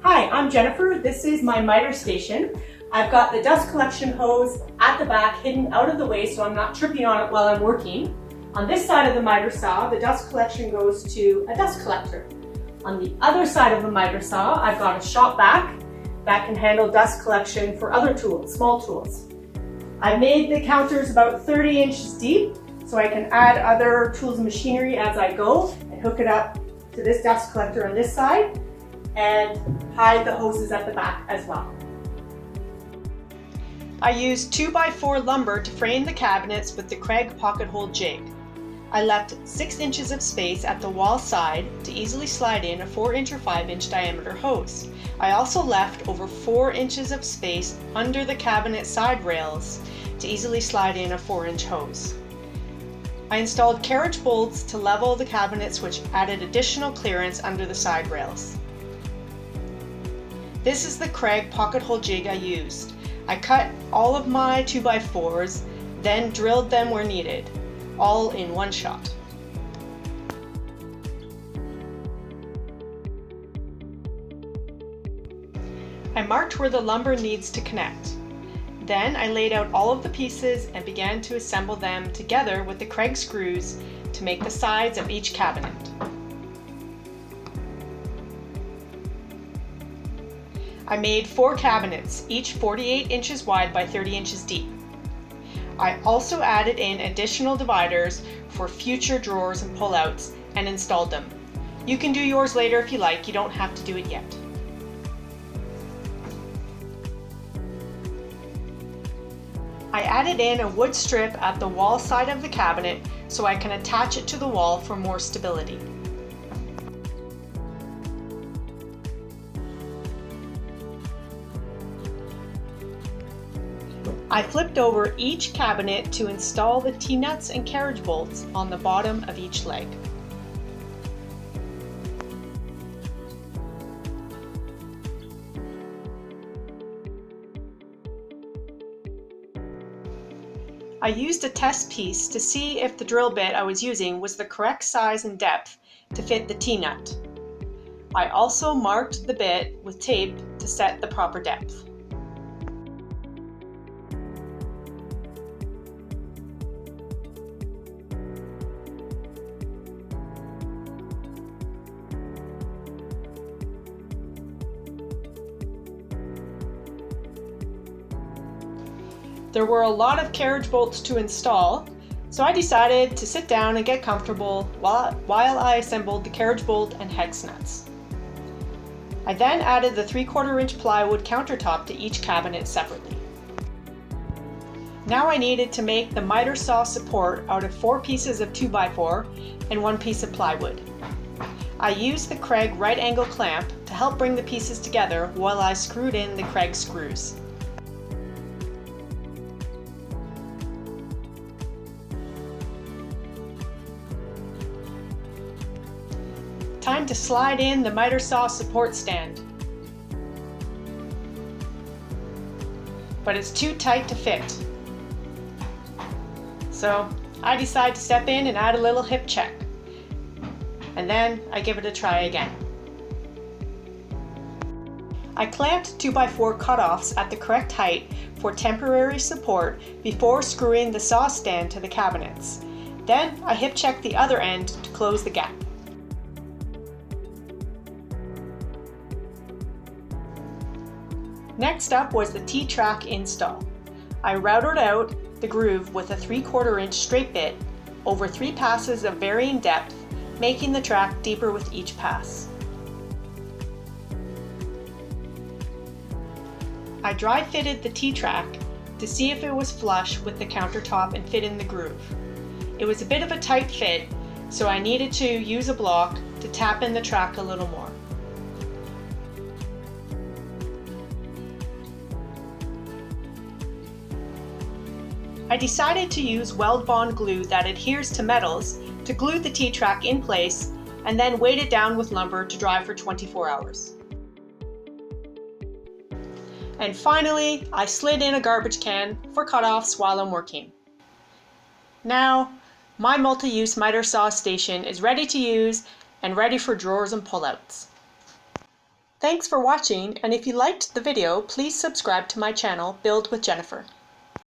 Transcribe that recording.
Hi, I'm Jennifer. This is my miter station. I've got the dust collection hose at the back hidden out of the way so I'm not tripping on it while I'm working. On this side of the miter saw, the dust collection goes to a dust collector. On the other side of the miter saw, I've got a shop vac that can handle dust collection for other tools, small tools. I've made the counters about 30 inches deep so I can add other tools and machinery as I go and hook it up to this dust collector on this side and hide the hoses at the back as well. I used 2x4 lumber to frame the cabinets with the Kreg pocket hole jig. I left 6 inches of space at the wall side to easily slide in a 4-inch or 5-inch diameter hose. I also left over 4 inches of space under the cabinet side rails to easily slide in a 4-inch hose. I installed carriage bolts to level the cabinets, which added additional clearance under the side rails. This is the Kreg pocket hole jig I used. I cut all of my 2x4s, then drilled them where needed, all in one shot. I marked where the lumber needs to connect. Then I laid out all of the pieces and began to assemble them together with the Kreg screws to make the sides of each cabinet. I made 4 cabinets, each 48 inches wide by 30 inches deep. I also added in additional dividers for future drawers and pullouts and installed them. You can do yours later if you like, you don't have to do it yet. I added in a wood strip at the wall side of the cabinet so I can attach it to the wall for more stability. I flipped over each cabinet to install the T-nuts and carriage bolts on the bottom of each leg. I used a test piece to see if the drill bit I was using was the correct size and depth to fit the T-nut. I also marked the bit with tape to set the proper depth. There were a lot of carriage bolts to install, so I decided to sit down and get comfortable while I assembled the carriage bolt and hex nuts. I then added the 3/4 inch plywood countertop to each cabinet separately. Now I needed to make the miter saw support out of 4 pieces of 2x4 and 1 piece of plywood. I used the Kreg right angle clamp to help bring the pieces together while I screwed in the Kreg screws. Time to slide in the miter saw support stand. But it's too tight to fit. So I decide to step in and add a little hip check. And then I give it a try again. I clamped 2x4 cutoffs at the correct height for temporary support before screwing the saw stand to the cabinets. Then I hip checked the other end to close the gap. Next up was the T-track install. I routed out the groove with a 3/4 inch straight bit over 3 passes of varying depth, making the track deeper with each pass. I dry fitted the T-track to see if it was flush with the countertop and fit in the groove. It was a bit of a tight fit, so I needed to use a block to tap in the track a little more. I decided to use weld bond glue that adheres to metals to glue the T-track in place and then weight it down with lumber to dry for 24 hours. And finally, I slid in a garbage can for cutoffs while I'm working. Now, my multi-use miter saw station is ready to use and ready for drawers and pullouts. Thanks for watching, and if you liked the video, please subscribe to my channel, Build with Jennifer.